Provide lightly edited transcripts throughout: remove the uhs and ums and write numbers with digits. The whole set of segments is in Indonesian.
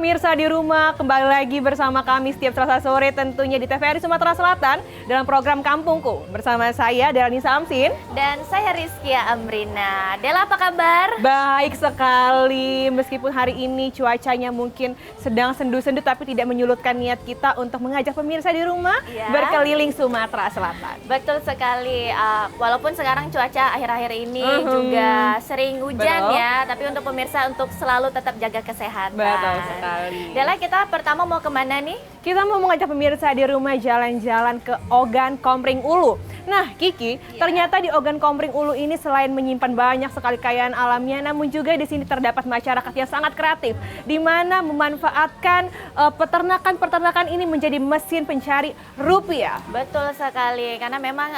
pemirsa di rumah, kembali lagi bersama kami setiap Selasa sore tentunya di TVRI Sumatera Selatan dalam program Kampungku. Bersama saya Delani Samsin dan saya Rizkia Amrina. Dela, apa kabar? Baik sekali, meskipun hari ini cuacanya mungkin sedang sendu-sendu tapi tidak menyurutkan niat kita untuk mengajak pemirsa di rumah berkeliling Sumatera Selatan. Betul sekali, walaupun sekarang cuaca akhir-akhir ini juga sering hujan ya, tapi untuk pemirsa untuk selalu tetap jaga kesehatan. Betul sekali. Dela, kita pertama mau kemana nih? Kita mau mengajak pemirsa di rumah jalan-jalan ke Ogan Komering Ulu. Nah, Kiki, ternyata di Ogan Komering Ulu ini selain menyimpan banyak sekali kekayaan alamnya, namun juga di sini terdapat masyarakat yang sangat kreatif, di mana memanfaatkan peternakan ini menjadi mesin pencari rupiah. Betul sekali, karena memang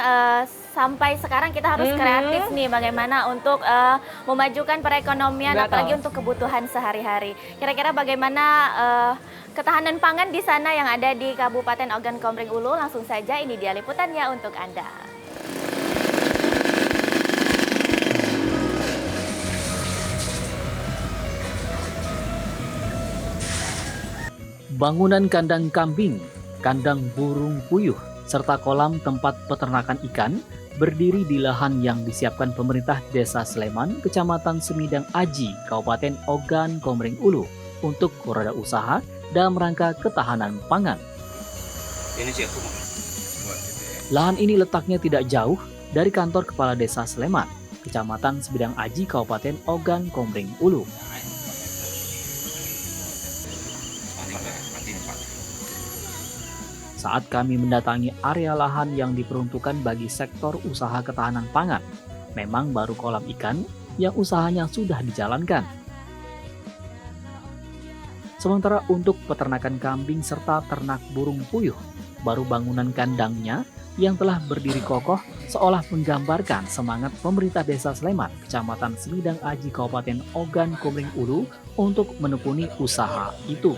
sampai sekarang kita harus kreatif nih bagaimana untuk memajukan perekonomian, apalagi untuk kebutuhan sehari-hari. Kira-kira bagaimana ketahanan pangan di sana yang ada di Kabupaten Ogan Komering Ulu? Langsung saja ini dia liputannya untuk Anda. Bangunan kandang kambing, kandang burung puyuh, serta kolam tempat peternakan ikan berdiri di lahan yang disiapkan pemerintah Desa Sleman, Kecamatan Semidang Aji, Kabupaten Ogan Komering Ulu untuk roda usaha dalam rangka ketahanan pangan. Lahan ini letaknya tidak jauh dari kantor Kepala Desa Sleman, Kecamatan Semidang Aji, Kabupaten Ogan Komering Ulu. Saat kami mendatangi area lahan yang diperuntukkan bagi sektor usaha ketahanan pangan, memang baru kolam ikan yang usahanya sudah dijalankan. Sementara untuk peternakan kambing serta ternak burung puyuh, baru bangunan kandangnya yang telah berdiri kokoh seolah menggambarkan semangat pemerintah Desa Sleman, Kecamatan Semidang Aji, Kabupaten Ogan Komering Ulu untuk menekuni usaha itu.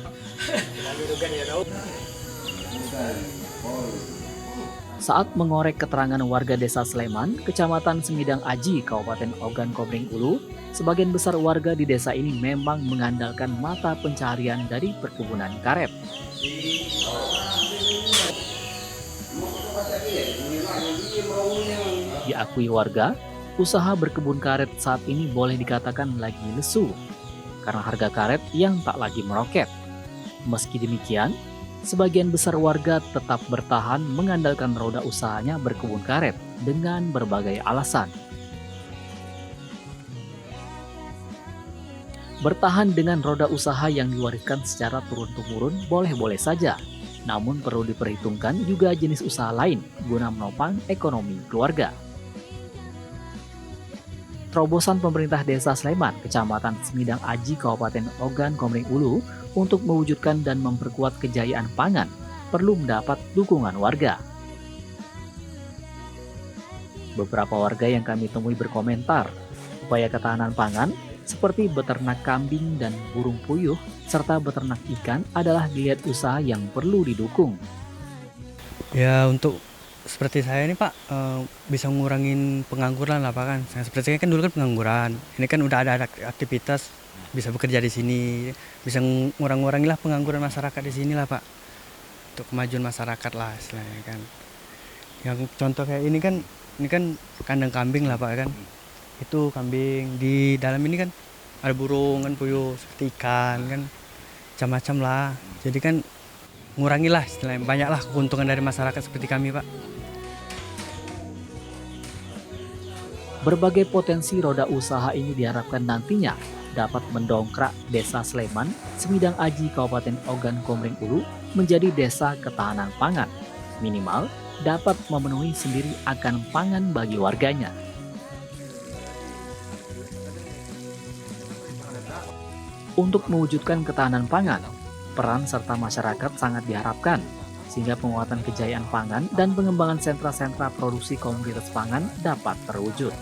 Saat mengorek keterangan warga Desa Sleman, Kecamatan Semidang Aji, Kabupaten Ogan Komering Ulu, sebagian besar warga di desa ini memang mengandalkan mata pencaharian dari perkebunan karet. Diakui warga, usaha berkebun karet saat ini boleh dikatakan lagi lesu, karena harga karet yang tak lagi meroket. Meski demikian, sebagian besar warga tetap bertahan mengandalkan roda usahanya berkebun karet dengan berbagai alasan. Bertahan dengan roda usaha yang diwariskan secara turun-temurun boleh-boleh saja, namun perlu diperhitungkan juga jenis usaha lain guna menopang ekonomi keluarga. Terobosan pemerintah Desa Sleman, Kecamatan Semidang Aji, Kabupaten Ogan Komering Ulu untuk mewujudkan dan memperkuat kejayaan pangan perlu mendapat dukungan warga. Beberapa warga yang kami temui berkomentar, upaya ketahanan pangan seperti beternak kambing dan burung puyuh serta beternak ikan adalah geliat usaha yang perlu didukung. Ya, untuk seperti saya ini Pak, bisa ngurangin pengangguran lah Pak kan. Seperti saya kan dulu kan pengangguran, ini kan udah ada aktivitas, bisa bekerja di sini, bisa ngurang-ngurangi lah pengangguran masyarakat di sini lah Pak. Untuk kemajuan masyarakat lah istilahnya kan. Yang contoh kayak ini kan kandang kambing lah Pak kan. Itu kambing, di dalam ini kan ada burung kan, puyuh, seperti ikan kan, macam-macam lah. Jadi kan ngurangilah istilahnya, banyaklah keuntungan dari masyarakat seperti kami Pak. Berbagai potensi roda usaha ini diharapkan nantinya dapat mendongkrak Desa Sleman, Semidang Aji, Kabupaten Ogan Komering Ulu menjadi desa ketahanan pangan. Minimal dapat memenuhi sendiri akan pangan bagi warganya. Untuk mewujudkan ketahanan pangan, peran serta masyarakat sangat diharapkan, sehingga penguatan kejayaan pangan dan pengembangan sentra-sentra produksi komoditas pangan dapat terwujud.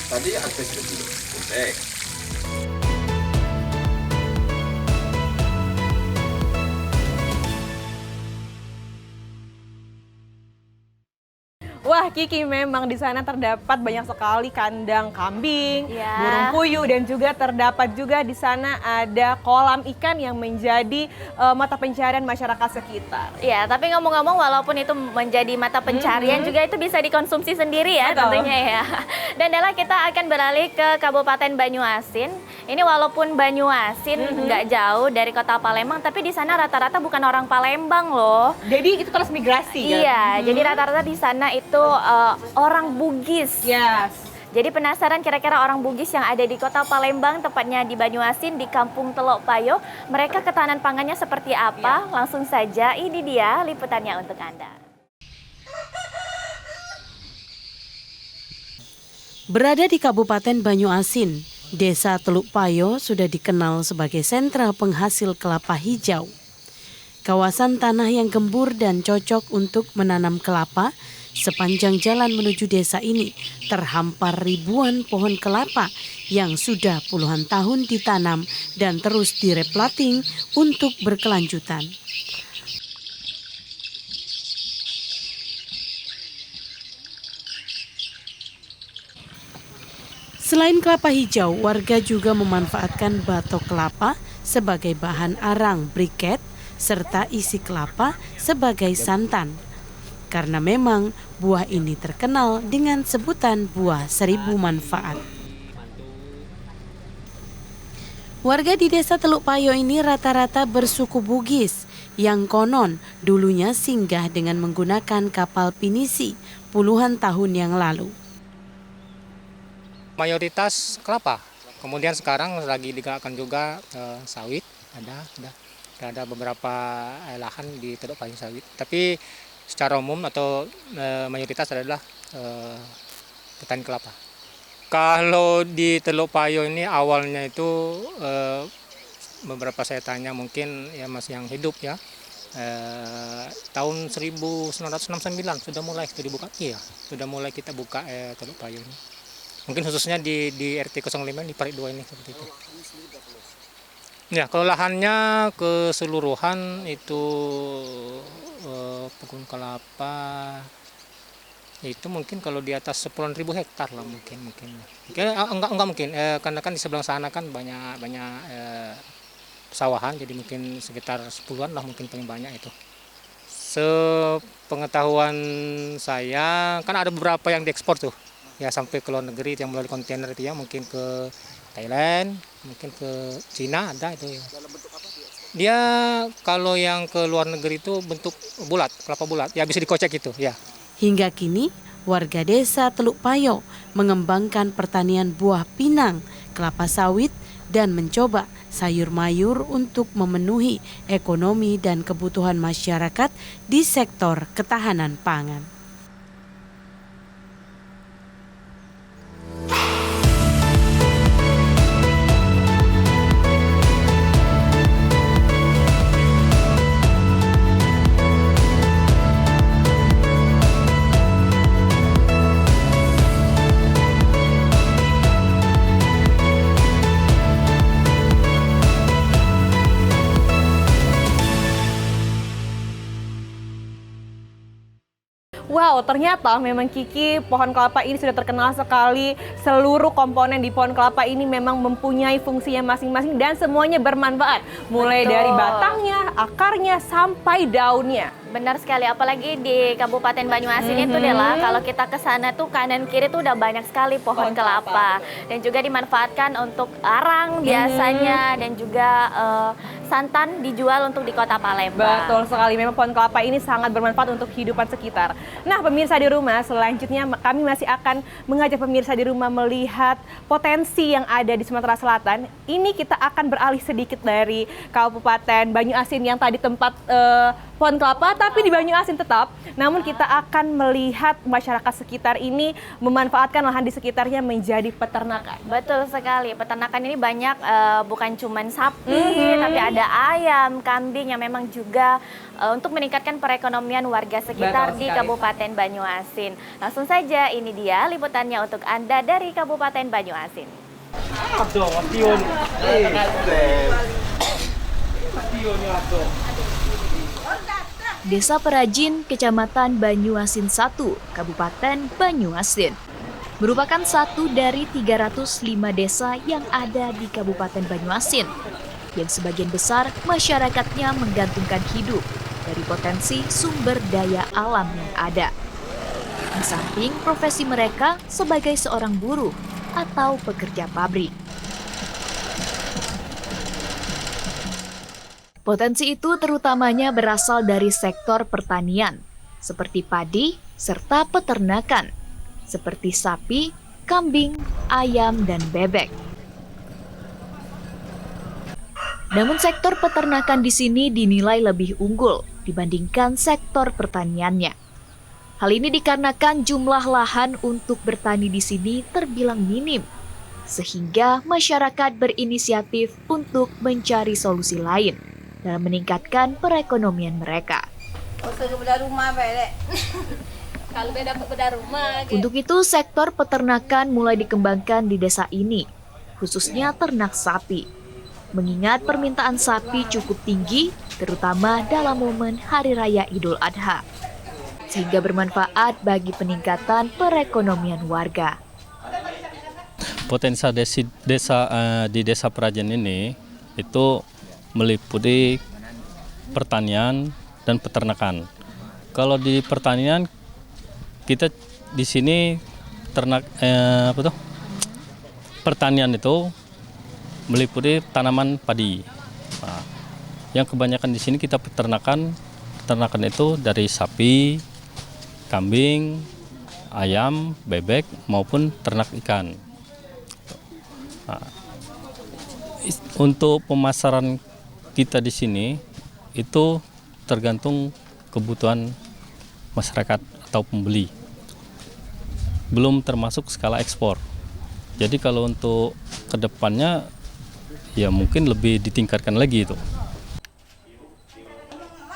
Tadi akses dulu. Wah, Kiki, memang di sana terdapat banyak sekali kandang kambing, Ya. burung puyuh, dan juga terdapat juga di sana ada kolam ikan yang menjadi mata pencarian masyarakat sekitar. Ya, tapi ngomong-ngomong walaupun itu menjadi mata pencarian juga itu bisa dikonsumsi sendiri ya. Betul. Tentunya ya. Dan Dela, kita akan beralih ke Kabupaten Banyuasin. Ini walaupun Banyuasin nggak jauh dari kota Palembang, tapi di sana rata-rata bukan orang Palembang loh. Jadi itu transmigrasi kan? Iya, jadi rata-rata di sana itu orang Bugis. Yes. Jadi penasaran kira-kira orang Bugis yang ada di kota Palembang, tepatnya di Banyuasin, di Kampung Teluk Payo, mereka ketahanan pangannya seperti apa? Langsung saja, ini dia liputannya untuk Anda. Berada di Kabupaten Banyuasin, Desa Teluk Payo sudah dikenal sebagai sentra penghasil kelapa hijau. Kawasan tanah yang gembur dan cocok untuk menanam kelapa. Sepanjang jalan menuju desa ini terhampar ribuan pohon kelapa yang sudah puluhan tahun ditanam dan terus direplating untuk berkelanjutan. Selain kelapa hijau, warga juga memanfaatkan batok kelapa sebagai bahan arang briket serta isi kelapa sebagai santan. Karena memang buah ini terkenal dengan sebutan buah seribu manfaat. Warga di Desa Teluk Payo ini rata-rata bersuku Bugis yang konon dulunya singgah dengan menggunakan kapal pinisi puluhan tahun yang lalu. Mayoritas kelapa, kemudian sekarang lagi digerakkan juga sawit, ada beberapa lahan di Teluk Payo sawit. Tapi secara umum atau mayoritas adalah petani kelapa. Kalau di Teluk Payo ini awalnya itu beberapa saya tanya mungkin ya masih yang hidup ya. Tahun 1969 sudah mulai itu dibuka. Iya, sudah mulai kita buka Teluk Payo ini. Mungkin khususnya di RT 05 di Parit 2 ini seperti itu. Ya, kalau lahannya keseluruhan itu kebun kelapa itu mungkin kalau di atas 10.000 hektar lah mungkin. Enggak mungkin karena kan di sebelah sana kan banyak pesawahan, jadi mungkin sekitar 10-an lah mungkin paling banyak itu. Sepengetahuan saya kan ada beberapa yang diekspor tuh ya sampai ke luar negeri yang melalui kontainer itu ya, mungkin ke Thailand, mungkin ke Cina ada itu ya. Dia kalau yang ke luar negeri itu bentuk bulat, kelapa bulat, ya bisa dikocek itu ya. Hingga kini, warga Desa Teluk Payo mengembangkan pertanian buah pinang, kelapa sawit, dan mencoba sayur mayur untuk memenuhi ekonomi dan kebutuhan masyarakat di sektor ketahanan pangan. Wow, ternyata memang Kiki, pohon kelapa ini sudah terkenal sekali. Seluruh komponen di pohon kelapa ini memang mempunyai fungsinya masing-masing dan semuanya bermanfaat. Mulai Betul. dari batangnya, akarnya, sampai daunnya. Benar sekali, apalagi di Kabupaten Banyuasin itu Dela, kalau kita ke sana tuh kanan kiri tuh udah banyak sekali pohon kelapa dan juga dimanfaatkan untuk arang biasanya dan juga santan dijual untuk di Kota Palembang. Betul sekali, memang pohon kelapa ini sangat bermanfaat untuk kehidupan sekitar. Nah, pemirsa di rumah, selanjutnya kami masih akan mengajak pemirsa di rumah melihat potensi yang ada di Sumatera Selatan. Ini kita akan beralih sedikit dari Kabupaten Banyuasin yang tadi tempat pohon kelapa, tapi di Banyuasin tetap. Namun kita akan melihat masyarakat sekitar ini memanfaatkan lahan di sekitarnya menjadi peternakan. Betul sekali, peternakan ini banyak bukan cuma sapi, tapi ada ayam, kambing yang memang juga untuk meningkatkan perekonomian warga sekitar di Kabupaten Banyuasin. Langsung saja, ini dia liputannya untuk Anda dari Kabupaten Banyuasin. Desa Perajin, Kecamatan Banyuasin 1, Kabupaten Banyuasin, merupakan satu dari 305 desa yang ada di Kabupaten Banyuasin, yang sebagian besar masyarakatnya menggantungkan hidup dari potensi sumber daya alam yang ada. Di samping profesi mereka sebagai seorang buruh atau pekerja pabrik. Potensi itu terutamanya berasal dari sektor pertanian, seperti padi serta peternakan, seperti sapi, kambing, ayam, dan bebek. Namun sektor peternakan di sini dinilai lebih unggul dibandingkan sektor pertaniannya. Hal ini dikarenakan jumlah lahan untuk bertani di sini terbilang minim, sehingga masyarakat berinisiatif untuk mencari solusi lain dalam meningkatkan perekonomian mereka. Untuk itu, sektor peternakan mulai dikembangkan di desa ini, khususnya ternak sapi. Mengingat permintaan sapi cukup tinggi, terutama dalam momen Hari Raya Idul Adha, sehingga bermanfaat bagi peningkatan perekonomian warga. Potensi di desa Perajin ini itu meliputi pertanian dan peternakan. Kalau di pertanian kita di sini pertanian itu meliputi tanaman padi. Nah, yang kebanyakan di sini kita peternakan itu dari sapi, kambing, ayam, bebek maupun ternak ikan. Nah, untuk pemasaran kita di sini itu tergantung kebutuhan masyarakat atau pembeli. Belum termasuk skala ekspor. Jadi kalau untuk kedepannya ya mungkin lebih ditingkatkan lagi itu.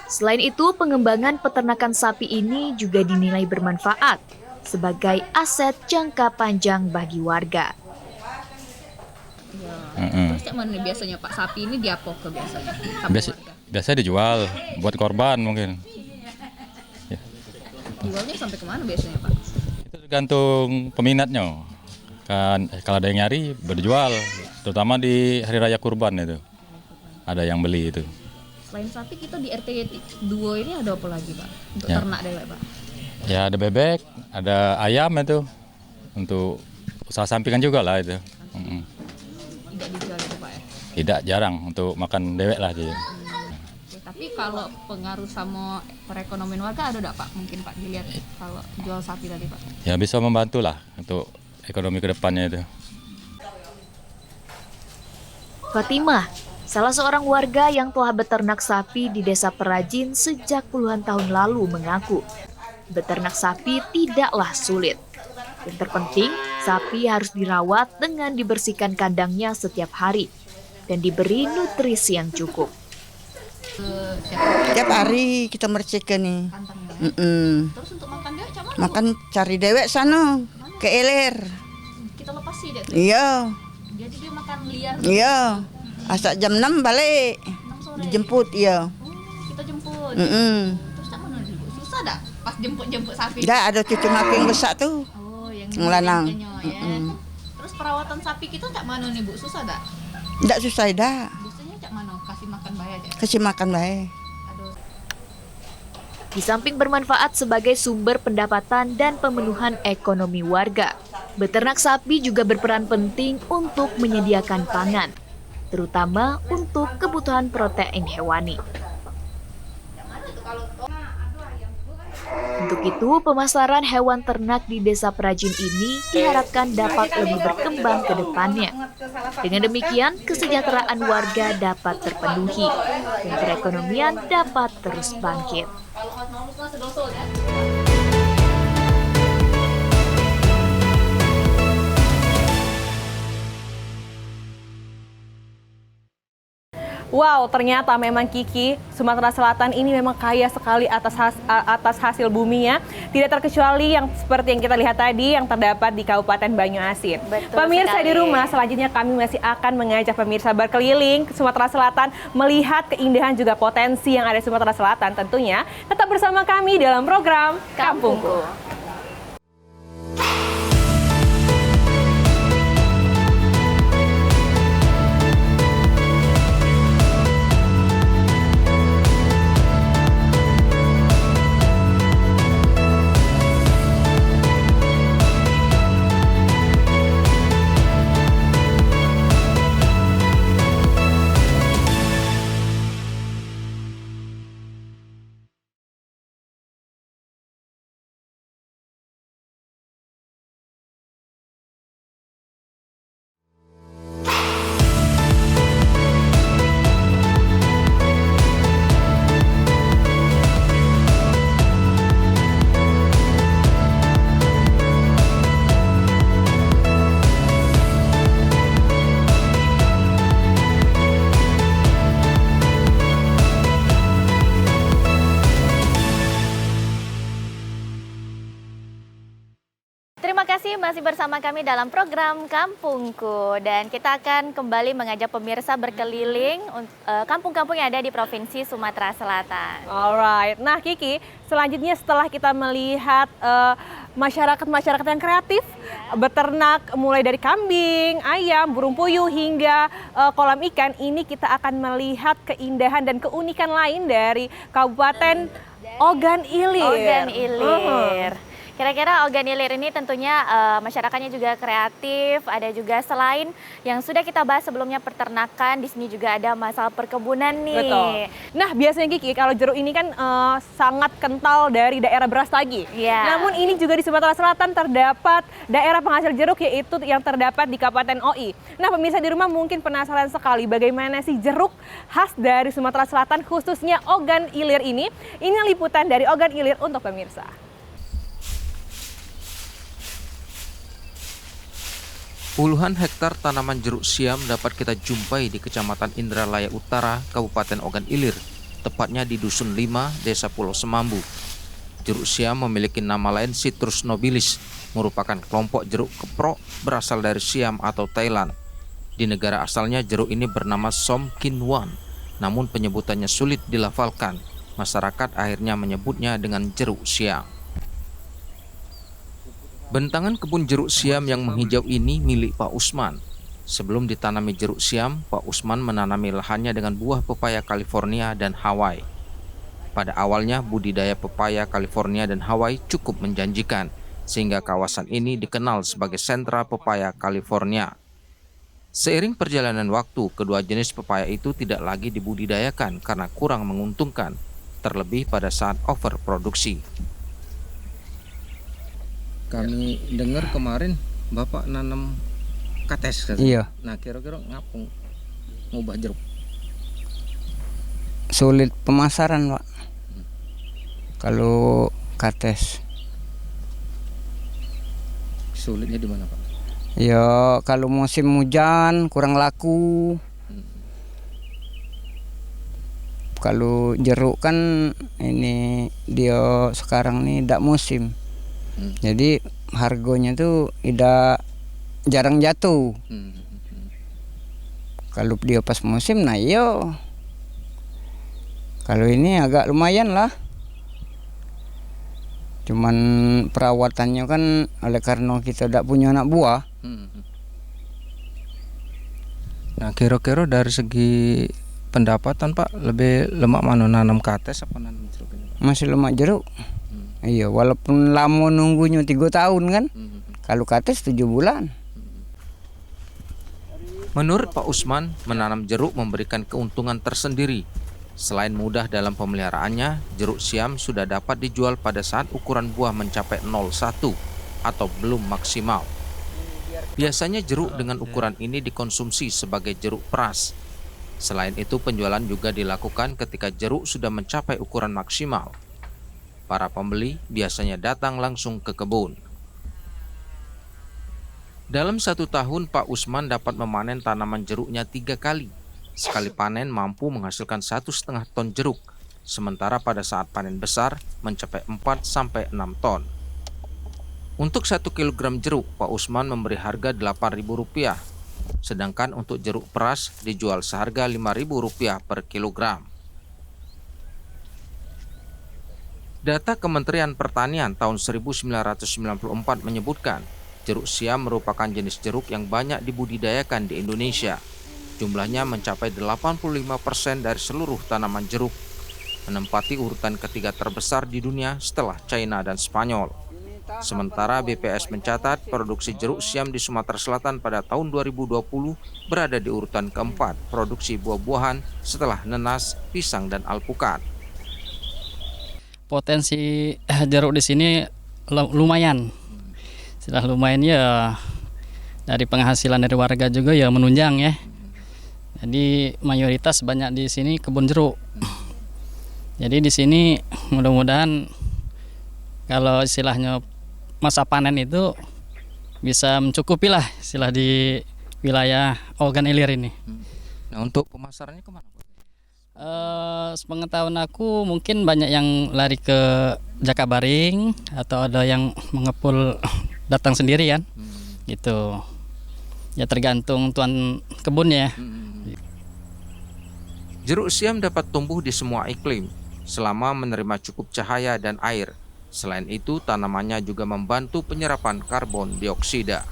Selain itu, pengembangan peternakan sapi ini juga dinilai bermanfaat sebagai aset jangka panjang bagi warga. Terus cak mana biasanya Pak, sapi ini diapok ke biasanya? Biasa dijual buat korban mungkin. Ya. Jualnya sampai kemana biasanya Pak? Itu tergantung peminatnya. Kan kalau ada yang nyari berjual, terutama di hari raya kurban itu. Ada yang beli itu. Selain sapi kita di RT 2 ini ada apa lagi Pak? Untuk ternak dewek Pak? Ya ada bebek, ada ayam itu. Untuk usaha sampingan juga lah itu. Tidak dijual itu Pak ya? Tidak, jarang untuk makan dewek lah dia. Tapi kalau pengaruh sama perekonomian warga ada enggak Pak? Mungkin Pak dilihat kalau jual sapi tadi Pak. Ya bisa membantu lah untuk ekonomi ke depannya itu. Fatimah, salah seorang warga yang telah beternak sapi di Desa Perajin sejak puluhan tahun lalu mengaku, beternak sapi tidaklah sulit. Yang terpenting, sapi harus dirawat dengan dibersihkan kandangnya setiap hari dan diberi nutrisi yang cukup. Tiap hari kita bersihkan nih. Terus untuk makan dewek macam mana? Makan cari dewek sana ke Ilir. Kita lepas sih dia. Iya. Jadi dia makan liar. Iya. Asal jam 6 balik. Dijemput iya. Kita jemput. Terus macam mana dulu? Susah dah pas jemput sapi. Dah ada cucu makin besar tuh. Oh, yang lanang. Ya. Terus perawatan sapi kita cak mana nih Bu? Susah dah? Tidak susah dah. Biasanya cak mana? Kasih makan bayi aja. Kasih makan baik. Di samping bermanfaat sebagai sumber pendapatan dan pemenuhan ekonomi warga, beternak sapi juga berperan penting untuk menyediakan pangan, terutama untuk kebutuhan protein hewani. Untuk itu, pemasaran hewan ternak di Desa Perajin ini diharapkan dapat lebih berkembang ke depannya. Dengan demikian, kesejahteraan warga dapat terpenuhi dan perekonomian dapat terus bangkit. Wow, ternyata memang Kiki, Sumatera Selatan ini memang kaya sekali atas hasil buminya. Tidak terkecuali yang seperti yang kita lihat tadi yang terdapat di Kabupaten Banyuasin. Betul Pemirsa sekali. di rumah, selanjutnya kami masih akan mengajak pemirsa berkeliling ke Sumatera Selatan, melihat keindahan juga potensi yang ada di Sumatera Selatan. Tentunya tetap bersama kami dalam program Kampungku. Terima kasih masih bersama kami dalam program Kampungku, dan kita akan kembali mengajak pemirsa berkeliling kampung-kampung yang ada di Provinsi Sumatera Selatan. Alright, nah Kiki, selanjutnya setelah kita melihat masyarakat yang kreatif, beternak mulai dari kambing, ayam, burung puyuh hingga kolam ikan, ini kita akan melihat keindahan dan keunikan lain dari Kabupaten Ogan Ilir. Ogan Ilir. Kira-kira Ogan Ilir ini tentunya masyarakatnya juga kreatif, ada juga selain yang sudah kita bahas sebelumnya peternakan, di sini juga ada masalah perkebunan nih. Betul. Nah, biasanya Kiki, kalau jeruk ini kan sangat kental dari daerah Brastagi. Iya. Namun ini juga di Sumatera Selatan terdapat daerah penghasil jeruk, yaitu yang terdapat di Kabupaten OI. Nah, pemirsa di rumah mungkin penasaran sekali bagaimana sih jeruk khas dari Sumatera Selatan, khususnya Ogan Ilir ini. Ini liputan dari Ogan Ilir untuk pemirsa. Puluhan hektar tanaman jeruk siam dapat kita jumpai di Kecamatan Indralaya Utara, Kabupaten Ogan Ilir, tepatnya di Dusun 5, Desa Pulau Semambu. Jeruk siam memiliki nama lain Citrus nobilis, merupakan kelompok jeruk keprok berasal dari Siam atau Thailand. Di negara asalnya jeruk ini bernama Som Kinwan, namun penyebutannya sulit dilafalkan. Masyarakat akhirnya menyebutnya dengan jeruk siam. Bentangan kebun jeruk siam yang menghijau ini milik Pak Usman. Sebelum ditanami jeruk siam, Pak Usman menanami lahannya dengan buah pepaya California dan Hawaii. Pada awalnya, budidaya pepaya California dan Hawaii cukup menjanjikan, sehingga kawasan ini dikenal sebagai sentra pepaya California. Seiring perjalanan waktu, kedua jenis pepaya itu tidak lagi dibudidayakan karena kurang menguntungkan, terlebih pada saat overproduksi. Kami dengar kemarin Bapak nanam kates kan? Iya. Nah, kira-kira ngapung ngubah jeruk? Sulit pemasaran, Pak. Kalau kates. Sulitnya di mana, Pak? Ya, kalau musim hujan kurang laku. Kalau jeruk kan ini dia sekarang nih tidak musim. Jadi harganya tuh jarang jatuh. Kalau dia pas musim, nah iyo. Kalau ini agak lumayan lah. Cuman perawatannya kan oleh karena kita tidak punya anak buah. Nah, kira-kira dari segi pendapatan, Pak, lebih lemak mana, nanam kates apa nanam jeruk ini, Pak? Masih lemak jeruk. Iya, walaupun lama nunggunya 3 tahun kan. Kalau kates 7 bulan. Menurut Pak Usman, menanam jeruk memberikan keuntungan tersendiri. Selain mudah dalam pemeliharaannya, jeruk siam sudah dapat dijual pada saat ukuran buah mencapai 0,1 atau belum maksimal. Biasanya jeruk dengan ukuran ini dikonsumsi sebagai jeruk peras. Selain itu, penjualan juga dilakukan ketika jeruk sudah mencapai ukuran maksimal. Para pembeli biasanya datang langsung ke kebun. Dalam 1 tahun, Pak Usman dapat memanen tanaman jeruknya 3 kali. Sekali panen mampu menghasilkan 1,5 ton jeruk, sementara pada saat panen besar mencapai 4-6 ton. Untuk 1 kg jeruk, Pak Usman memberi harga Rp8.000, sedangkan untuk jeruk peras dijual seharga Rp5.000 per kilogram. Data Kementerian Pertanian tahun 1994 menyebutkan, jeruk siam merupakan jenis jeruk yang banyak dibudidayakan di Indonesia. Jumlahnya mencapai 85% dari seluruh tanaman jeruk, menempati urutan ketiga terbesar di dunia setelah China dan Spanyol. Sementara BPS mencatat produksi jeruk siam di Sumatera Selatan pada tahun 2020 berada di urutan keempat produksi buah-buahan setelah nenas, pisang, dan alpukat. Potensi jeruk di sini lumayan. Setelah lumayan ya, dari penghasilan dari warga juga ya menunjang ya. Jadi mayoritas banyak di sini kebun jeruk. Jadi di sini mudah-mudahan kalau istilahnya masa panen itu bisa mencukupi lah istilah di wilayah Ogan Ilir ini. Nah, untuk pemasarannya kemana? Sepengetahuan aku mungkin banyak yang lari ke Jakabaring atau ada yang mengepul datang sendiri kan, gitu. Ya tergantung tuan kebunnya. Jeruk siam dapat tumbuh di semua iklim selama menerima cukup cahaya dan air. Selain itu, tanamannya juga membantu penyerapan karbon dioksida.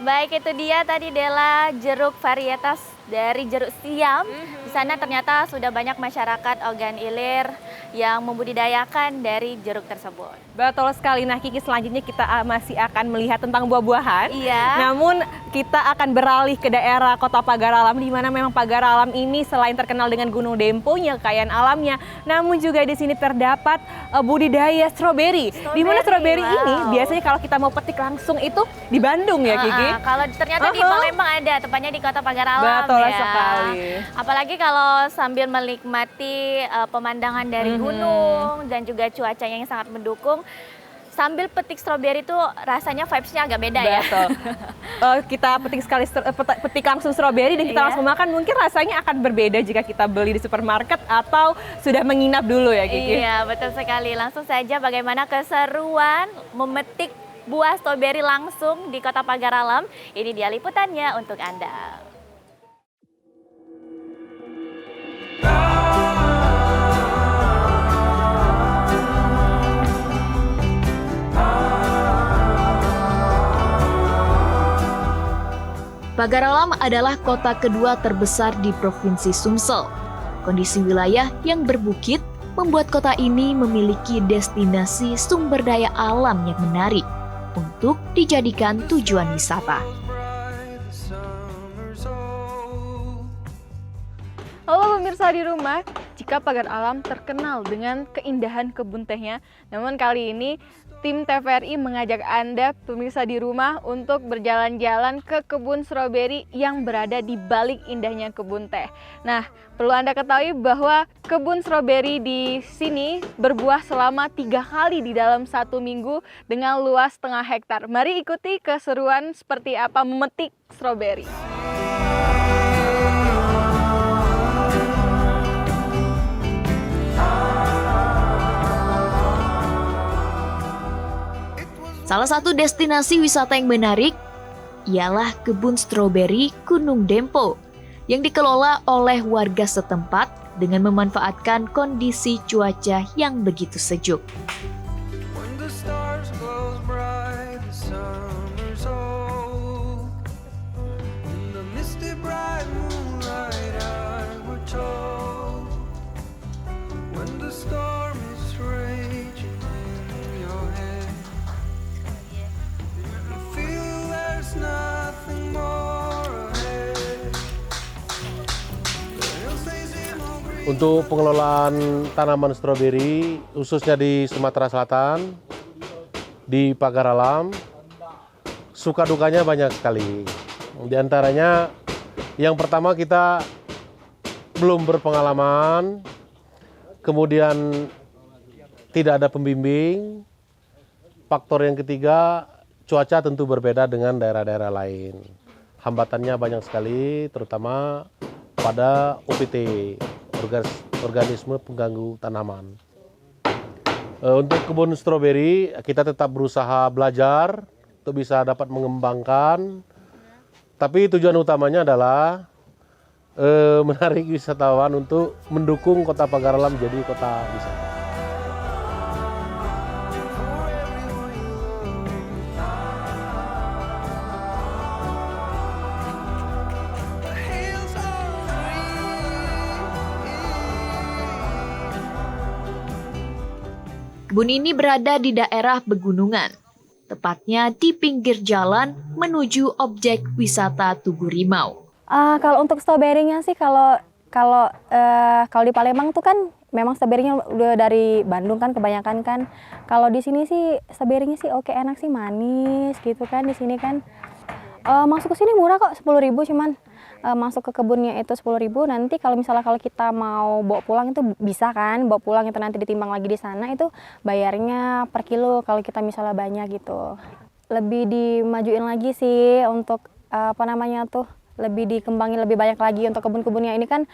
Baik, itu dia tadi Dela jeruk varietas dari jeruk siam. Di sana ternyata sudah banyak masyarakat Ogan Ilir yang membudidayakan dari jeruk tersebut. Betul sekali. Nah, Kiki, selanjutnya kita masih akan melihat tentang buah-buahan. Iya. Namun kita akan beralih ke daerah Kota Pagar Alam, di mana memang Pagar Alam ini selain terkenal dengan Gunung Demponya, kekayaan alamnya, namun juga di sini terdapat budidaya stroberi. Di mana stroberi ini biasanya kalau kita mau petik langsung itu di Bandung ya, Kiki? Kalau ternyata di Palembang ada, tepatnya di Kota Pagar Alam. Betul ya. sekali. Apalagi kalau sambil menikmati pemandangan dari gunung dan juga cuacanya yang sangat mendukung, sambil petik stroberi itu rasanya vibes-nya agak beda ya. Betul. Kita petik langsung stroberi dan kita langsung makan, mungkin rasanya akan berbeda jika kita beli di supermarket atau sudah menginap dulu ya, Kiki? Iya, betul sekali. Langsung saja bagaimana keseruan memetik buah stroberi langsung di Kota Pagar Alam. Ini dia liputannya untuk Anda. Pagar Alam adalah kota kedua terbesar di Provinsi Sumsel. Kondisi wilayah yang berbukit membuat kota ini memiliki destinasi sumber daya alam yang menarik untuk dijadikan tujuan wisata. Halo pemirsa di rumah, jika Pagar Alam terkenal dengan keindahan kebun tehnya, namun kali ini tim TVRI mengajak Anda pemirsa di rumah untuk berjalan-jalan ke kebun stroberi yang berada di balik indahnya kebun teh. Nah, perlu Anda ketahui bahwa kebun stroberi di sini berbuah selama 3 kali di dalam 1 minggu dengan luas setengah hektar. Mari ikuti keseruan seperti apa memetik stroberi. Salah satu destinasi wisata yang menarik ialah kebun stroberi Gunung Dempo yang dikelola oleh warga setempat dengan memanfaatkan kondisi cuaca yang begitu sejuk. Untuk pengelolaan tanaman stroberi, khususnya di Sumatera Selatan, di Pagar Alam, suka dukanya banyak sekali. Di antaranya, yang pertama kita belum berpengalaman, kemudian tidak ada pembimbing. Faktor yang ketiga, cuaca tentu berbeda dengan daerah-daerah lain. Hambatannya banyak sekali, terutama pada OPT, organisme pengganggu tanaman. Untuk kebun stroberi, kita tetap berusaha belajar untuk bisa dapat mengembangkan. Tapi tujuan utamanya adalah menarik wisatawan untuk mendukung Kota Pagar Alam menjadi kota wisata. Kebun ini berada di daerah pegunungan, tepatnya di pinggir jalan menuju objek wisata Tugu Rimau. Kalau untuk stroberinya sih kalau di Palembang tuh kan memang stroberinya udah dari Bandung kan kebanyakan kan. Kalau di sini sih stroberinya sih oke, enak sih, manis gitu kan di sini kan. Masuk ke sini murah kok, 10.000 cuman. Masuk ke kebunnya itu 10.000, nanti kalau kita mau bawa pulang itu bisa kan, bawa pulang itu nanti ditimbang lagi di sana, itu bayarnya per kilo kalau kita misalnya banyak gitu. Lebih dimajuin lagi sih untuk lebih dikembangin lebih banyak lagi untuk kebun-kebunnya ini kan.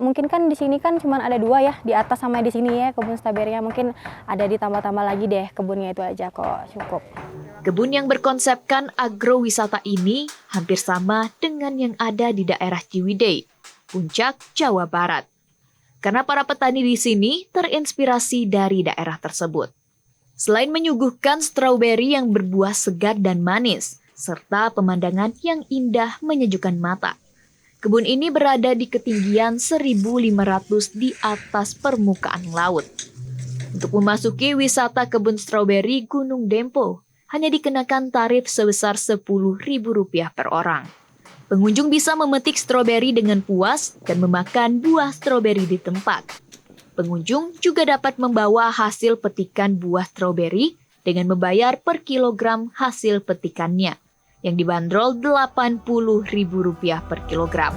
Mungkin kan di sini kan cuma ada 2 ya, di atas sama di sini ya kebun stroberinya, mungkin ada ditambah-tambah lagi deh, kebunnya itu aja kok cukup. Kebun yang berkonsepkan agrowisata ini hampir sama dengan yang ada di daerah Ciwidey, Puncak, Jawa Barat. Karena para petani di sini terinspirasi dari daerah tersebut. Selain menyuguhkan stroberi yang berbuah segar dan manis, serta pemandangan yang indah menyejukkan mata, kebun ini berada di ketinggian 1.500 di atas permukaan laut. Untuk memasuki wisata kebun stroberi Gunung Dempo, hanya dikenakan tarif sebesar Rp10.000 per orang. Pengunjung bisa memetik stroberi dengan puas dan memakan buah stroberi di tempat. Pengunjung juga dapat membawa hasil petikan buah stroberi dengan membayar per kilogram hasil petikannya, yang dibanderol Rp80.000 per kilogram.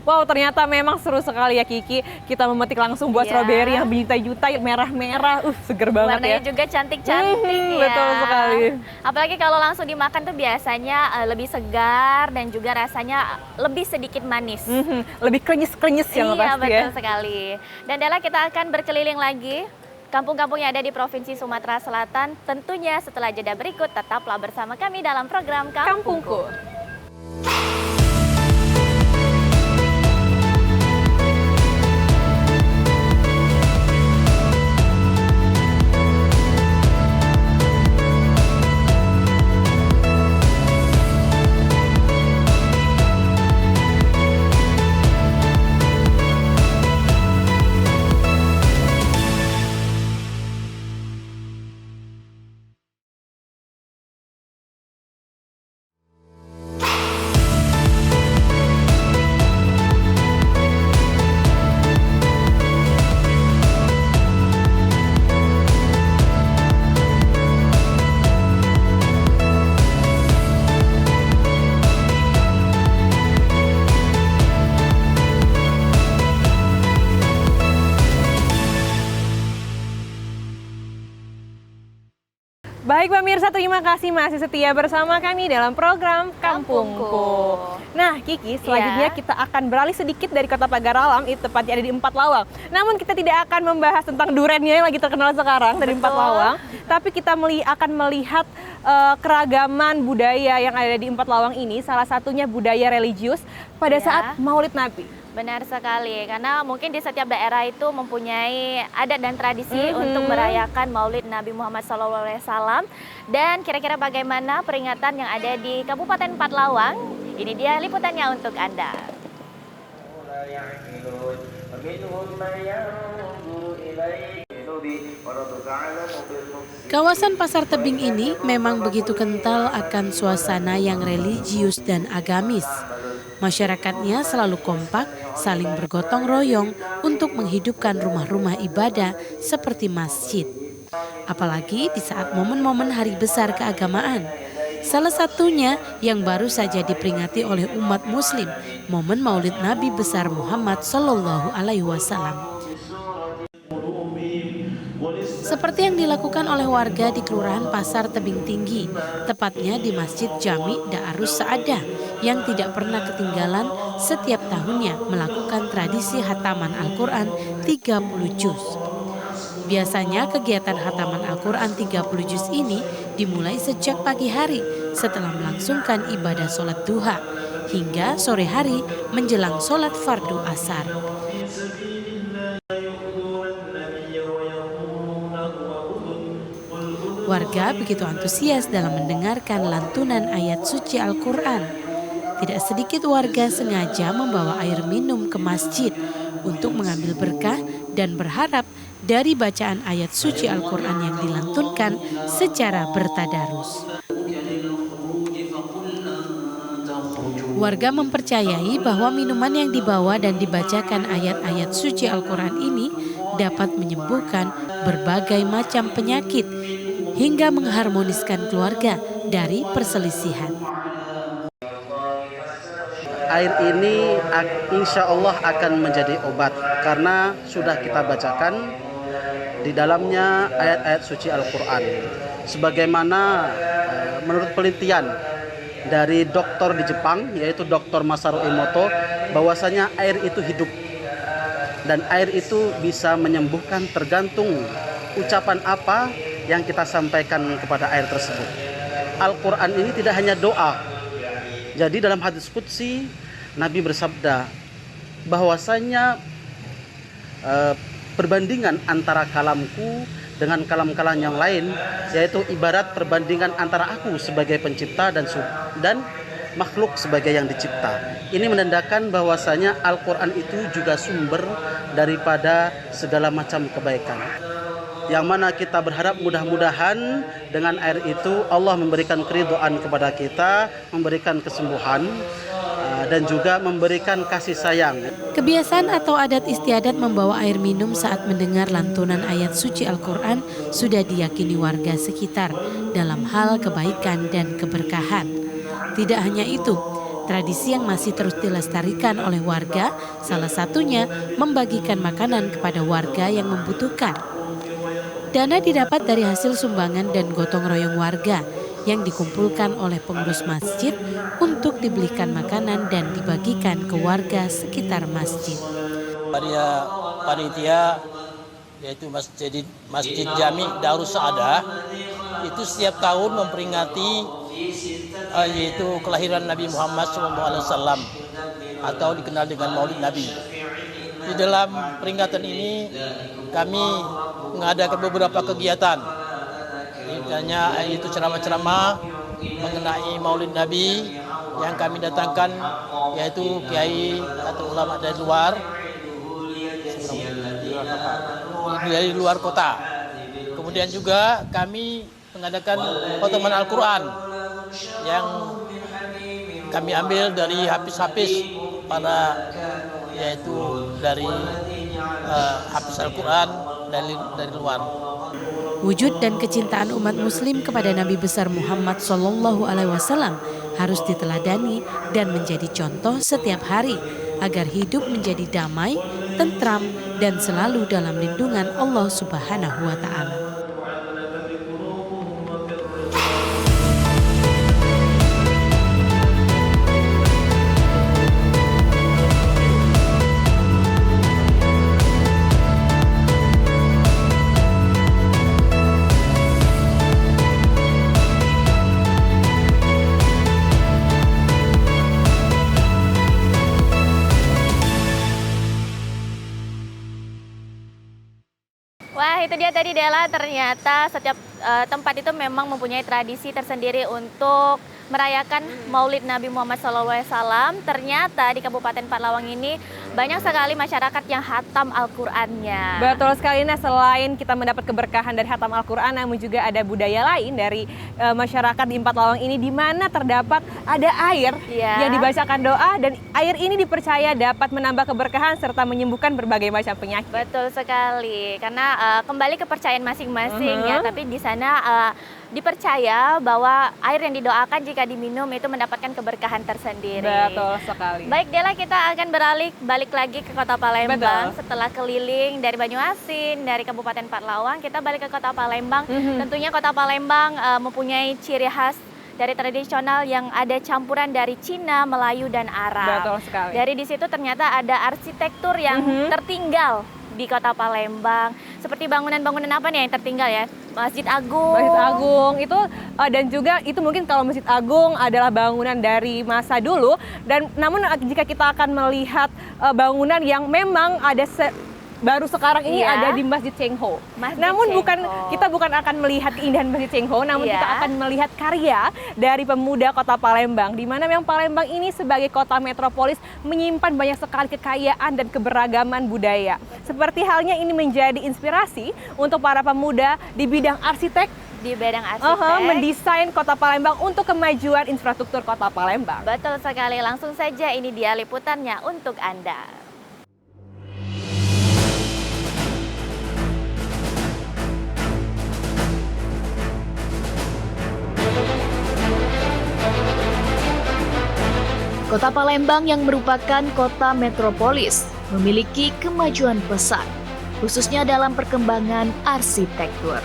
Wow, ternyata memang seru sekali ya Kiki. Kita memetik langsung buah stroberi yang berjuta-juta, merah-merah. Seger banget. Warnanya ya. juga cantik-cantik ya. Betul sekali. Apalagi kalau langsung dimakan tuh biasanya lebih segar dan juga rasanya lebih sedikit manis. Lebih krenyes-krenyes ya pasti ya. Iya, betul sekali. Dan Dela, kita akan berkeliling lagi kampung-kampung yang ada di Provinsi Sumatera Selatan. Tentunya setelah jeda berikut, tetaplah bersama kami dalam program Kampungku. Baik pemirsa, terima kasih masih setia bersama kami dalam program Kampungku. Nah Kiki, selanjutnya kita akan beralih sedikit dari Kota Pagar Alam, itu tepatnya ada di Empat Lawang. Namun kita tidak akan membahas tentang durennya yang lagi terkenal sekarang dari Empat Lawang, tapi kita akan melihat keragaman budaya yang ada di Empat Lawang ini, salah satunya budaya religius pada saat Maulid Nabi. Benar sekali, karena mungkin di setiap daerah itu mempunyai adat dan tradisi untuk merayakan Maulid Nabi Muhammad SAW. Dan kira-kira bagaimana peringatan yang ada di Kabupaten Empat-Lawang? Ini dia liputannya untuk Anda. Kawasan Pasar Tebing ini memang begitu kental akan suasana yang religius dan agamis. Masyarakatnya selalu kompak, saling bergotong royong untuk menghidupkan rumah-rumah ibadah seperti masjid. Apalagi di saat momen-momen hari besar keagamaan. Salah satunya yang baru saja diperingati oleh umat Muslim, momen Maulid Nabi besar Muhammad Sallallahu Alaihi Wasallam. Seperti yang dilakukan oleh warga di Kelurahan Pasar Tebing Tinggi, tepatnya di Masjid Jami Darus Saadah yang tidak pernah ketinggalan setiap tahunnya melakukan tradisi khataman Al-Quran 30 juz. Biasanya kegiatan khataman Al-Quran 30 juz ini dimulai sejak pagi hari setelah melangsungkan ibadah sholat duha hingga sore hari menjelang sholat fardu asar. Warga begitu antusias dalam mendengarkan lantunan ayat suci Al-Quran. Tidak sedikit warga sengaja membawa air minum ke masjid untuk mengambil berkah dan berharap dari bacaan ayat suci Al-Quran yang dilantunkan secara bertadarus. Warga mempercayai bahwa minuman yang dibawa dan dibacakan ayat-ayat suci Al-Quran ini dapat menyembuhkan berbagai macam penyakit hingga mengharmoniskan keluarga dari perselisihan. Air ini insya Allah akan menjadi obat karena sudah kita bacakan di dalamnya ayat-ayat suci Al-Quran. Sebagaimana menurut penelitian dari dokter di Jepang, yaitu Dr. Masaru Emoto, bahwasanya air itu hidup dan air itu bisa menyembuhkan tergantung ucapan apa yang kita sampaikan kepada air tersebut. Al-Quran ini tidak hanya doa. Jadi dalam hadis qudsi Nabi bersabda bahwasanya perbandingan antara kalamku dengan kalam-kalam yang lain, yaitu ibarat perbandingan antara aku sebagai pencipta dan makhluk sebagai yang dicipta. Ini menandakan bahwasanya Al-Quran itu juga sumber daripada segala macam kebaikan. Yang mana kita berharap mudah-mudahan dengan air itu Allah memberikan keridhaan kepada kita, memberikan kesembuhan, dan juga memberikan kasih sayang. Kebiasaan atau adat istiadat membawa air minum saat mendengar lantunan ayat suci Al-Quran sudah diyakini warga sekitar dalam hal kebaikan dan keberkahan. Tidak hanya itu, tradisi yang masih terus dilestarikan oleh warga, salah satunya membagikan makanan kepada warga yang membutuhkan. Dana didapat dari hasil sumbangan dan gotong royong warga yang dikumpulkan oleh pengurus masjid untuk dibelikan makanan dan dibagikan ke warga sekitar masjid. Panitia yaitu Masjid Jami Darus Saadah itu setiap tahun memperingati yaitu kelahiran Nabi Muhammad SAW atau dikenal dengan Maulid Nabi. Di dalam peringatan ini kami mengadakan beberapa kegiatan, misalnya yaitu ceramah-ceramah mengenai Maulid Nabi yang kami datangkan, yaitu kiai atau ulama dari luar kota. Kemudian juga kami mengadakan khotaman Al-Quran yang kami ambil dari hafiz-hafiz para, yaitu dari hafiz Al-Quran dari luar. Wujud dan kecintaan umat Muslim kepada Nabi besar Muhammad SAW harus diteladani dan menjadi contoh setiap hari agar hidup menjadi damai, tentram, dan selalu dalam lindungan Allah Subhanahu wa Ta'ala. Nah itu dia tadi Dela, ternyata setiap tempat itu memang mempunyai tradisi tersendiri untuk merayakan Maulid Nabi Muhammad SAW. Ternyata di Kabupaten Pathlawang ini banyak sekali masyarakat yang hatam Al-Qur'annya. Betul sekali. Nah, selain kita mendapat keberkahan dari hatam Al-Qur'an, namun juga ada budaya lain dari masyarakat di Pathlawang ini, di mana terdapat ada air yang dibacakan doa, dan air ini dipercaya dapat menambah keberkahan serta menyembuhkan berbagai macam penyakit. Betul sekali, karena kembali kepercayaan masing-masing ya, tapi di sana dipercaya bahwa air yang didoakan jika diminum itu mendapatkan keberkahan tersendiri. Betul sekali. Baik Dela, kita akan balik lagi ke Kota Palembang. Setelah keliling dari Banyuasin, dari Kabupaten Pathlawang, kita balik ke Kota Palembang. Tentunya Kota Palembang mempunyai ciri khas dari tradisional yang ada campuran dari Cina, Melayu, dan Arab. Betul sekali. Dari di situ ternyata ada arsitektur yang tertinggal di Kota Palembang. Seperti bangunan-bangunan apa nih yang tertinggal ya? Masjid Agung. Masjid Agung itu dan juga itu mungkin kalau Masjid Agung adalah bangunan dari masa dulu, dan namun jika kita akan melihat bangunan yang memang ada baru sekarang ini ada di Masjid Cheng Ho. Namun kita bukan akan melihat keindahan Masjid Cheng Ho, namun kita akan melihat karya dari pemuda Kota Palembang, di mana memang Palembang ini sebagai kota metropolis menyimpan banyak sekali kekayaan dan keberagaman budaya. Seperti halnya ini menjadi inspirasi untuk para pemuda di bidang arsitek, mendesain Kota Palembang untuk kemajuan infrastruktur Kota Palembang. Betul sekali, langsung saja ini dia liputannya untuk Anda. Kota Palembang yang merupakan kota metropolis memiliki kemajuan pesat, khususnya dalam perkembangan arsitektur.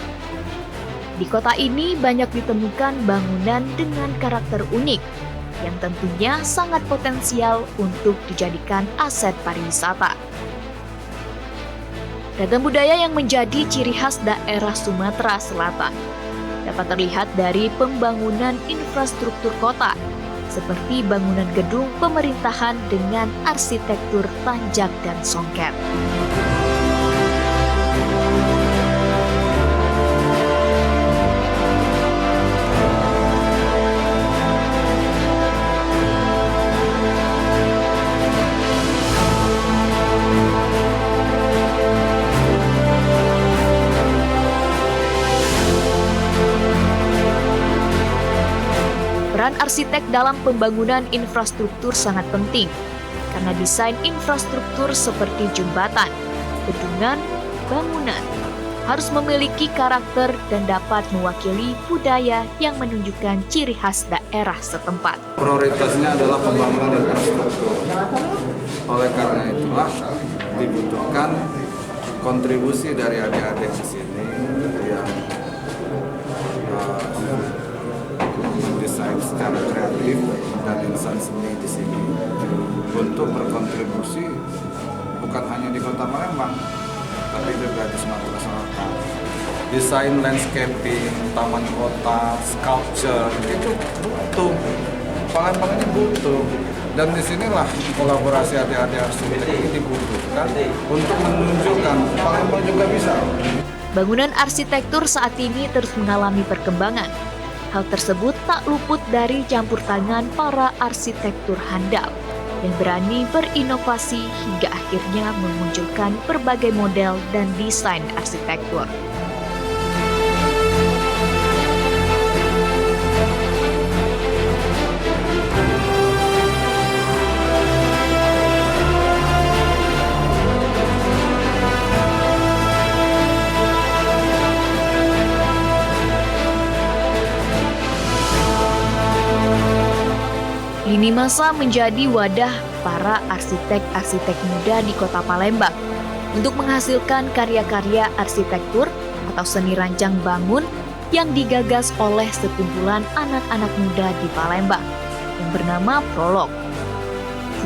Di kota ini banyak ditemukan bangunan dengan karakter unik yang tentunya sangat potensial untuk dijadikan aset pariwisata. Ragam budaya yang menjadi ciri khas daerah Sumatera Selatan dapat terlihat dari pembangunan infrastruktur kota, seperti bangunan gedung pemerintahan dengan arsitektur tanjak dan songket. Peran arsitek dalam pembangunan infrastruktur sangat penting, karena desain infrastruktur seperti jembatan, bendungan, bangunan harus memiliki karakter dan dapat mewakili budaya yang menunjukkan ciri khas daerah setempat. Prioritasnya adalah pembangunan infrastruktur. Oleh karena itulah dibutuhkan kontribusi dari adik-adik di sini yang mendesain secara kreatif dan insan seni di sini untuk berkontribusi bukan hanya di Kota Palembang, tapi juga di Sumatera Selatan. Desain landscaping, taman kota, sculpture itu butuh. Palembang ini butuh. Dan disinilah kolaborasi adik-adik arsitek ini dibutuhkan untuk menunjukkan Palembang juga bisa. Bangunan arsitektur saat ini terus mengalami perkembangan. Hal tersebut tak luput dari campur tangan para arsitektur handal yang berani berinovasi hingga akhirnya memunculkan berbagai model dan desain arsitektur. Lini masa menjadi wadah para arsitek-arsitek muda di Kota Palembang untuk menghasilkan karya-karya arsitektur atau seni rancang bangun yang digagas oleh sekumpulan anak-anak muda di Palembang yang bernama Prolog.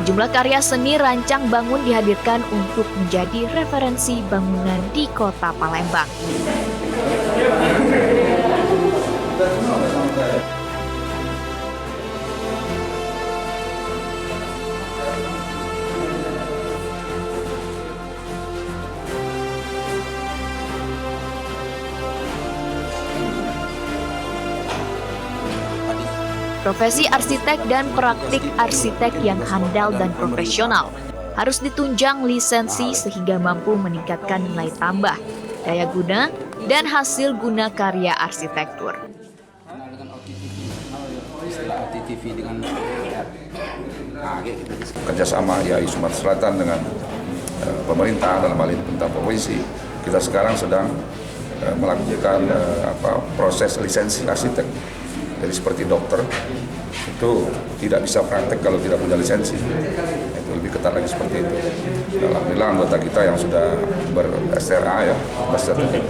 Sejumlah karya seni rancang bangun dihadirkan untuk menjadi referensi bangunan di Kota Palembang. Profesi arsitek dan praktik arsitek yang handal dan profesional harus ditunjang lisensi sehingga mampu meningkatkan nilai tambah, daya guna, dan hasil guna karya arsitektur. Kerjasama YAI Sumatera Selatan dengan pemerintah, dalam hal ini pemerintah provinsi, kita sekarang sedang melakukan proses lisensi arsitek. Jadi seperti dokter itu tidak bisa praktek kalau tidak punya lisensi. Itu lebih ketat lagi seperti itu. Alhamdulillah anggota kita yang sudah ber-SRA ya,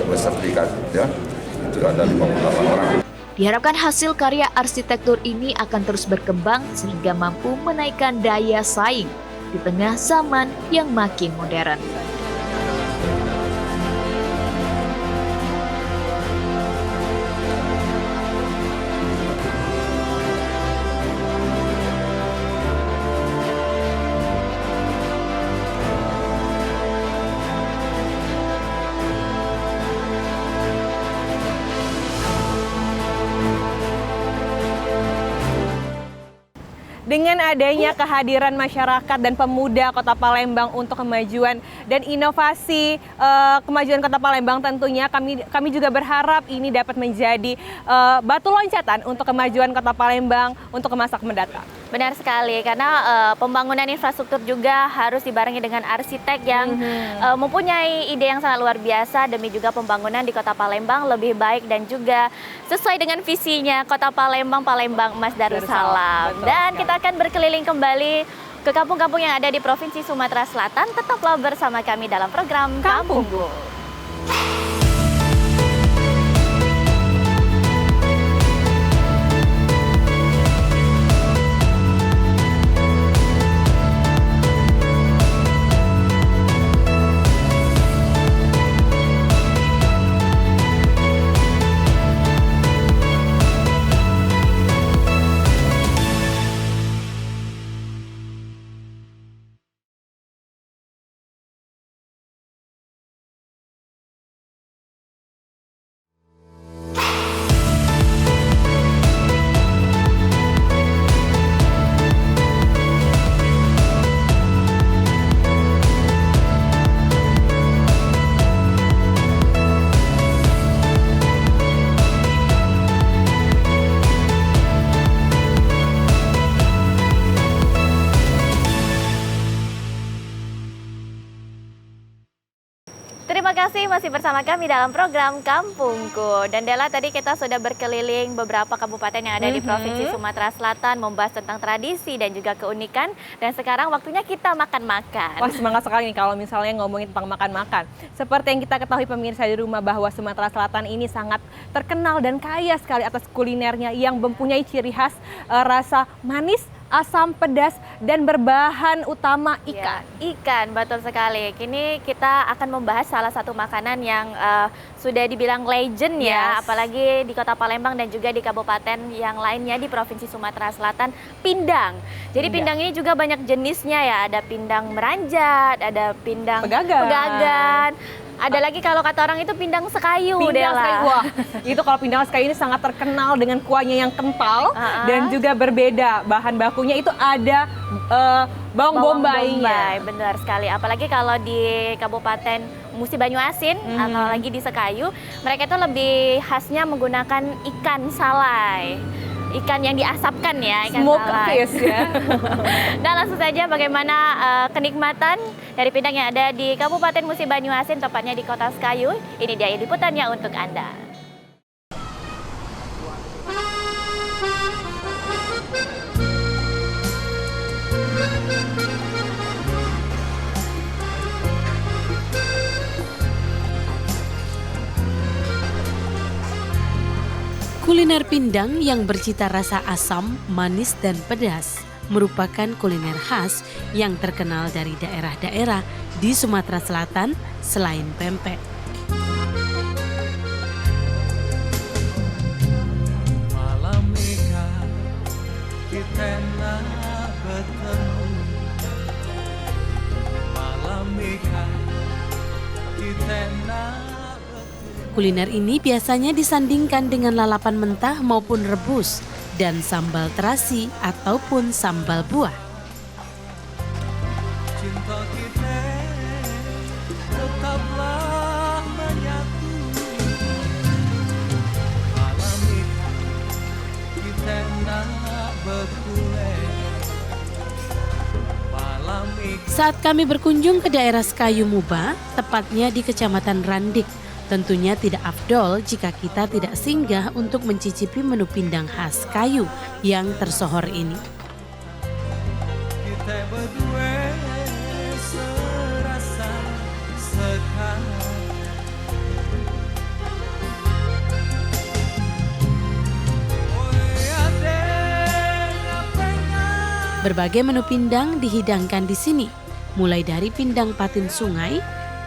bersertifikat ya, itu ada 58 orang. Diharapkan hasil karya arsitektur ini akan terus berkembang sehingga mampu menaikkan daya saing di tengah zaman yang makin modern. Dengan adanya kehadiran masyarakat dan pemuda Kota Palembang untuk kemajuan dan inovasi kemajuan Kota Palembang, tentunya kami juga berharap ini dapat menjadi batu loncatan untuk kemajuan Kota Palembang untuk masa mendatang. Benar sekali, karena pembangunan infrastruktur juga harus dibarengi dengan arsitek yang mempunyai ide yang sangat luar biasa demi juga pembangunan di Kota Palembang lebih baik dan juga sesuai dengan visinya Kota Palembang, Palembang Emas Darussalam. Dan kita akan berkeliling kembali ke kampung-kampung yang ada di Provinsi Sumatera Selatan. Tetaplah bersama kami dalam program Kampungku. Terima kasih masih bersama kami dalam program Kampungku. Dan Dela, tadi kita sudah berkeliling beberapa kabupaten yang ada di Provinsi Sumatera Selatan, membahas tentang tradisi dan juga keunikan. Dan sekarang waktunya kita makan-makan. Wah, semangat sekali nih kalau misalnya ngomongin tentang makan-makan. Seperti yang kita ketahui pemirsa di rumah bahwa Sumatera Selatan ini sangat terkenal dan kaya sekali atas kulinernya yang mempunyai ciri khas rasa manis, asam, pedas, dan berbahan utama ikan. Ya, ikan, betul sekali. Kini kita akan membahas salah satu makanan yang sudah dibilang legend ya, apalagi di Kota Palembang dan juga di kabupaten yang lainnya di Provinsi Sumatera Selatan, pindang. Jadi pindang ini juga banyak jenisnya ya, ada pindang meranjat, ada pindang pegagan. Ada lagi kalau kata orang itu pindang sekayu, Dela. Wah, itu kalau pindang sekayu ini sangat terkenal dengan kuahnya yang kental dan juga berbeda. Bahan bakunya itu ada bawang bombay. Benar sekali. Apalagi kalau di Kabupaten Musi Banyuasin atau lagi di Sekayu, mereka itu lebih khasnya menggunakan ikan salai. Ikan yang diasapkan ya, ikan salai. Fish ya. Dan langsung saja bagaimana kenikmatan dari pindang yang ada di Kabupaten Musi Banyuasin, tepatnya di Kota Sekayu. Ini dia liputannya untuk Anda. Kuliner pindang yang bercita rasa asam, manis, dan pedas merupakan kuliner khas yang terkenal dari daerah-daerah di Sumatera Selatan selain pempek. Malam Mega kita nak bertemu, Malam Mega kita nak. Kuliner ini biasanya disandingkan dengan lalapan mentah maupun rebus dan sambal terasi ataupun sambal buah. Cinta kita tetaplah menyatu. Malam itu kita nak berkulit. Malam itu Saat kami berkunjung ke daerah Sekayu Muba, tepatnya di Kecamatan Randik, tentunya tidak afdol jika kita tidak singgah untuk mencicipi menu pindang khas kayu yang tersohor ini. kita berdua serasa sekarang. Berbagai menu pindang dihidangkan di sini, mulai dari pindang patin sungai,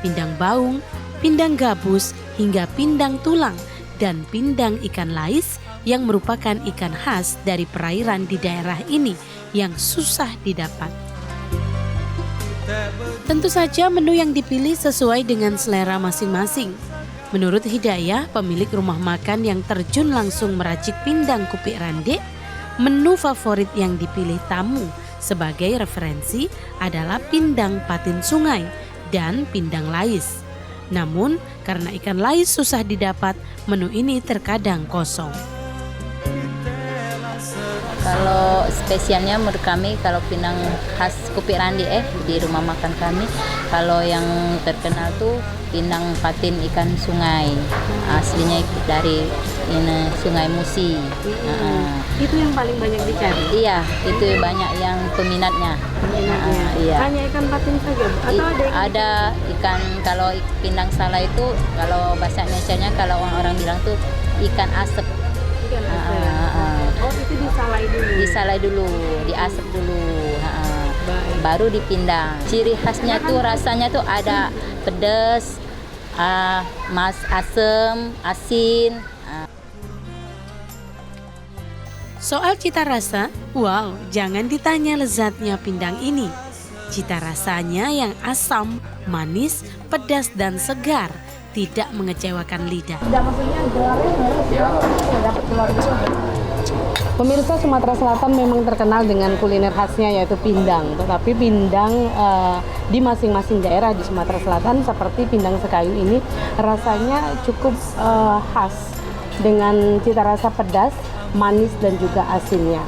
pindang baung, pindang gabus, hingga pindang tulang, dan pindang ikan lais yang merupakan ikan khas dari perairan di daerah ini yang susah didapat. Tentu saja menu yang dipilih sesuai dengan selera masing-masing. Menurut Hidayah, pemilik rumah makan yang terjun langsung meracik pindang kupik rande, menu favorit yang dipilih tamu sebagai referensi adalah pindang patin sungai dan pindang lais. Namun, karena ikan lais susah didapat, menu ini terkadang kosong. Kalau spesialnya menurut kami kalau pindang khas kupik randi di rumah makan kami, kalau yang terkenal tuh pindang patin ikan sungai, aslinya dari Sungai Musi. Itu yang paling banyak dicari? Iya, itu banyak yang peminatnya. Iya. Hanya ikan patin saja? Atau ada ikan, kalau pindang sala itu, kalau bahasa Indonesia-nya kalau orang-orang bilang tuh ikan asep. Ikan asep. Oh, itu disalai dulu? Disalai dulu, diasep dulu. Baru dipindang. Ciri khasnya tuh rasanya tuh ada pedas, asem, asin. Soal cita rasa, wow, jangan ditanya lezatnya pindang ini. Cita rasanya yang asam, manis, pedas, dan segar tidak mengecewakan lidah. Pemirsa, Sumatera Selatan memang terkenal dengan kuliner khasnya yaitu pindang. Tetapi pindang di masing-masing daerah di Sumatera Selatan seperti pindang Sekayu ini rasanya cukup khas dengan cita rasa pedas, manis, dan juga asinnya.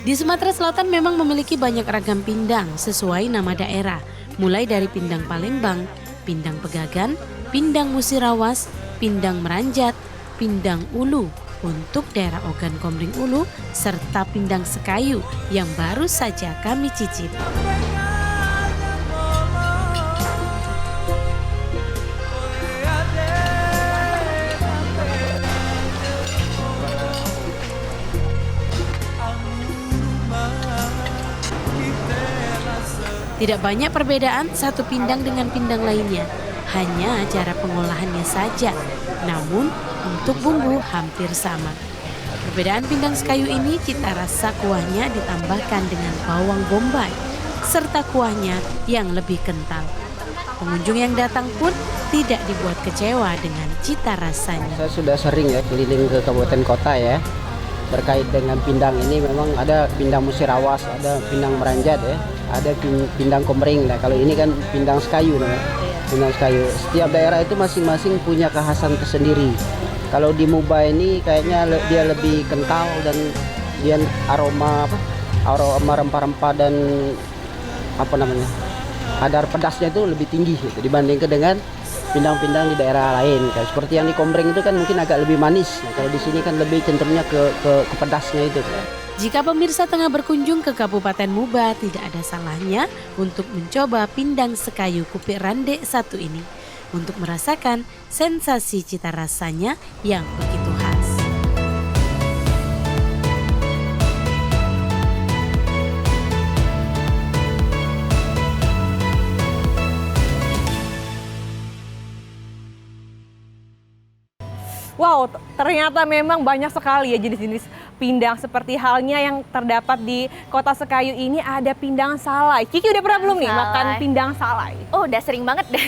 Di Sumatera Selatan memang memiliki banyak ragam pindang sesuai nama daerah. Mulai dari pindang Palembang, pindang Pegagan, pindang Musirawas, pindang Meranjat, pindang Ulu untuk daerah Ogan Komering Ulu, serta pindang Sekayu yang baru saja kami cicip. Tidak banyak perbedaan satu pindang dengan pindang lainnya, hanya cara pengolahannya saja. Namun untuk bumbu hampir sama. Perbedaan pindang Sekayu ini cita rasa kuahnya ditambahkan dengan bawang bombay serta kuahnya yang lebih kental. Pengunjung yang datang pun tidak dibuat kecewa dengan cita rasanya. Saya sudah sering ya keliling ke kabupaten kota ya. Terkait dengan pindang ini memang ada pindang Musirawas, ada pindang Meranjat ya, ada pindang Komering. Nah, kalau ini kan pindang Sekayu namanya. Pindang Sekayu. Setiap daerah itu masing-masing punya kekhasan tersendiri. Kalau di Muba ini kayaknya dia lebih kental dan dia aroma rempah-rempah dan kadar pedasnya itu lebih tinggi gitu, dibandingkan dengan pindang-pindang di daerah lain. Kayak seperti yang di Komering itu kan mungkin agak lebih manis. Nah, kalau di sini kan lebih cenderungnya ke pedasnya itu. Jika pemirsa tengah berkunjung ke Kabupaten Muba, tidak ada salahnya untuk mencoba pindang Sekayu kupik rande satu ini untuk merasakan sensasi cita rasanya yang begitu khas. Wow, ternyata memang banyak sekali ya jenis-jenis pindang seperti halnya yang terdapat di Kota Sekayu ini, ada pindang salai. Kiki udah pernah belum nih makan pindang salai? Oh, udah sering banget deh.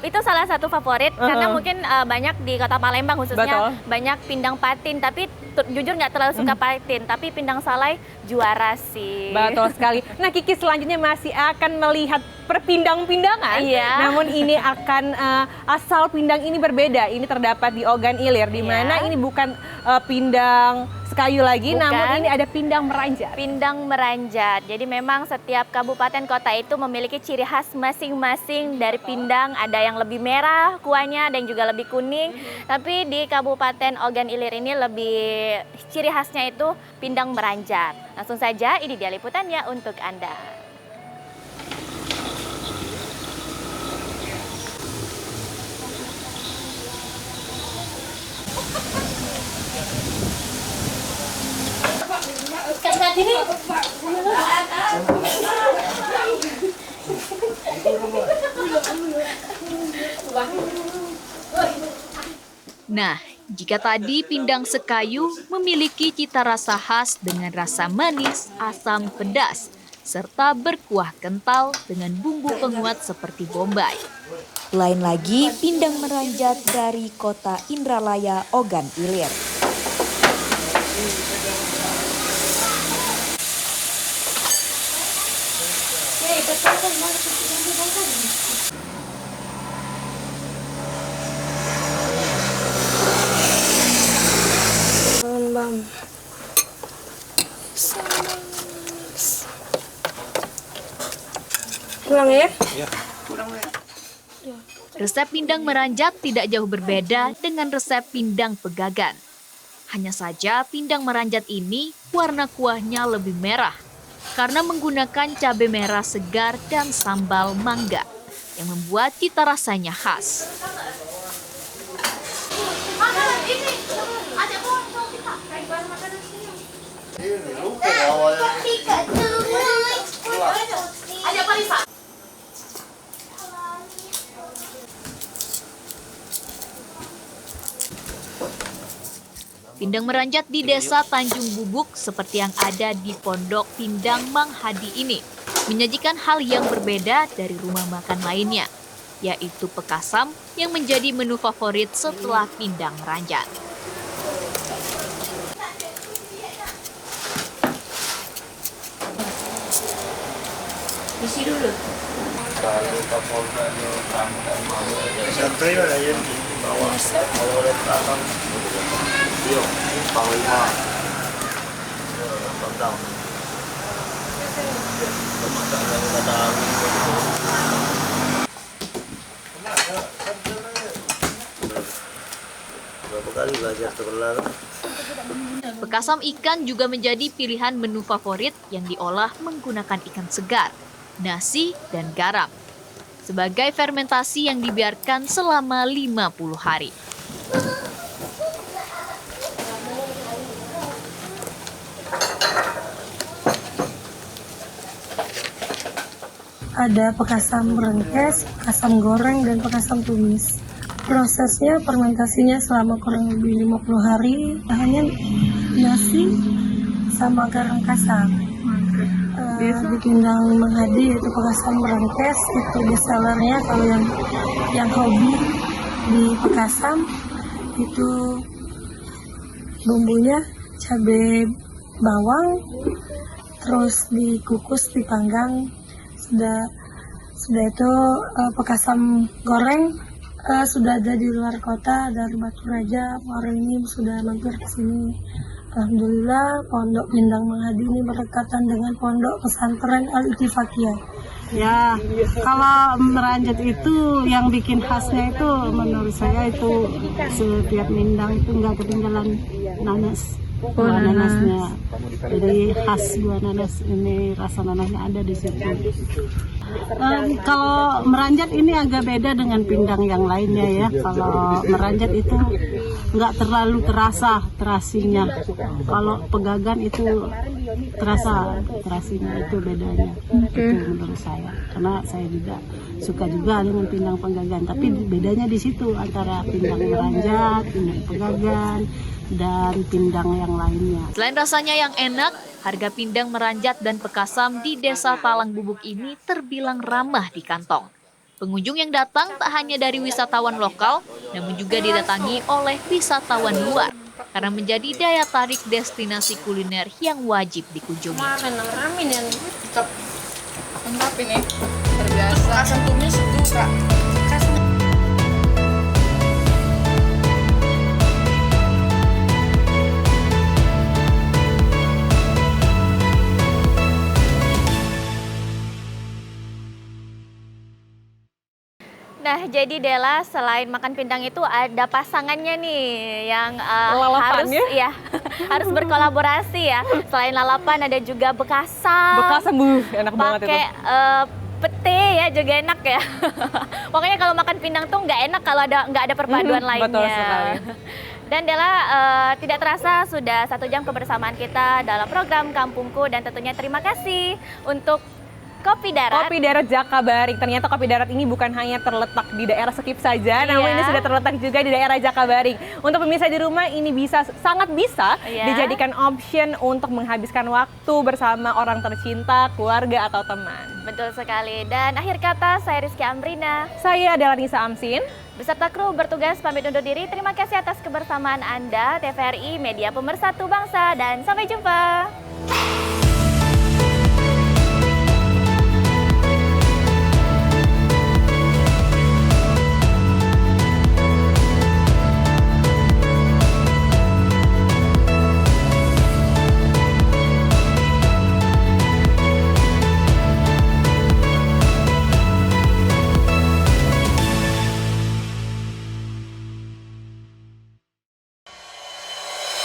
Itu salah satu favorit karena mungkin banyak di Kota Palembang khususnya banyak pindang patin, tapi jujur nggak terlalu suka patin, tapi pindang salai juara sih. Betul sekali. Nah, Kiki selanjutnya masih akan melihat perpindang-pindangan. Iya. Namun ini akan asal pindang ini berbeda. Ini terdapat di Ogan Ilir, di mana ini bukan pindang Sekayu lagi, namun ini ada pindang meranjat. Pindang meranjat. Jadi memang setiap kabupaten kota itu memiliki ciri khas masing-masing dari pindang. Ada yang lebih merah kuahnya dan juga lebih kuning. Tapi di Kabupaten Ogan Ilir ini lebih ciri khasnya itu pindang meranjat. Langsung saja, ini dia liputannya untuk Anda. Nah, jika tadi pindang Sekayu memiliki cita rasa khas dengan rasa manis, asam, pedas, serta berkuah kental dengan bumbu penguat seperti bombay. Lain lagi pindang meranjat dari Kota Indralaya, Ogan Ilir. Pulang ya? Resep pindang meranjat tidak jauh berbeda dengan resep pindang pegagan. Hanya saja pindang meranjat ini warna kuahnya lebih merah karena menggunakan cabai merah segar dan sambal mangga yang membuat cita rasanya khas. Pindang meranjat di Desa Tanjung Bubuk seperti yang ada di Pondok Pindang Mang Hadi ini menyajikan hal yang berbeda dari rumah makan lainnya, yaitu pekasam yang menjadi menu favorit setelah pindang meranjat. Isi dulu. Pekasam ikan juga menjadi pilihan menu favorit yang diolah menggunakan ikan segar, nasi, dan garam. Sebagai fermentasi yang dibiarkan selama 50 hari. Ada pekasam rengkes, pekasam goreng, dan pekasam tumis. Prosesnya fermentasinya selama kurang lebih 50 hari. Bahannya nasi sama garam kasar. Di Pindang Mang Hadi itu pekasam rengkes, itu bestsellernya. Kalau yang hobi di pekasam itu bumbunya cabai bawang, terus dikukus, dipanggang. Sudah itu pekasam goreng sudah ada di luar kota dari Batu Raja. Orang ini sudah mampir ke sini. Alhamdulillah Pondok Pindang Mang Hadi ini berdekatan dengan Pondok Pesantren Al-Ittifaqiyah. Ya, kalau meranjat itu yang bikin khasnya itu menurut saya itu setiap pindang itu nggak ketinggalan nanas. Buah nanasnya, jadi khas buah nanas ini, rasa nanasnya ada di situ. Kalau meranjat ini agak beda dengan pindang yang lainnya ya. Kalau meranjat itu nggak terlalu terasa terasinya. Kalau pegagan itu terasinya itu bedanya. Itu menurut saya, karena saya juga suka juga dengan pindang penggagan, tapi bedanya di situ antara pindang meranjat, pindang penggagan, dan pindang yang lainnya. Selain rasanya yang enak, harga pindang meranjat dan pekasam di Desa Talang Bubuk ini terbilang ramah di kantong. Pengunjung yang datang tak hanya dari wisatawan lokal, namun juga didatangi oleh wisatawan luar, karena menjadi daya tarik destinasi kuliner yang wajib dikunjungi. Ramen yang Lengkap ini, terbiasa. Asam tumis itu Kak. Nah, jadi Dela, selain makan pindang itu ada pasangannya nih yang Lalapan, harus ya harus berkolaborasi ya. Selain lalapan ada juga bekasam. Bekasam, enak banget itu. Pakai pete ya juga enak ya. Pokoknya kalau makan pindang tuh nggak enak kalau nggak ada perpaduan lainnya. Betul sekali. Dan Dela, tidak terasa sudah 1 jam kebersamaan kita dalam program Kampungku, dan tentunya terima kasih untuk Kopi Darat. Kopi Darat Jakabaring. Ternyata Kopi Darat ini bukan hanya terletak di daerah Sekip saja, namun ini sudah terletak juga di daerah Jakabaring. Untuk pemirsa di rumah, ini sangat bisa dijadikan option untuk menghabiskan waktu bersama orang tercinta, keluarga atau teman. Betul sekali. Dan akhir kata, saya Rizky Amrina. Saya adalah Nisa Amsin. Beserta kru bertugas pamit undur diri. Terima kasih atas kebersamaan Anda, TVRI, media pemersatu bangsa, dan sampai jumpa.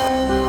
Thank you.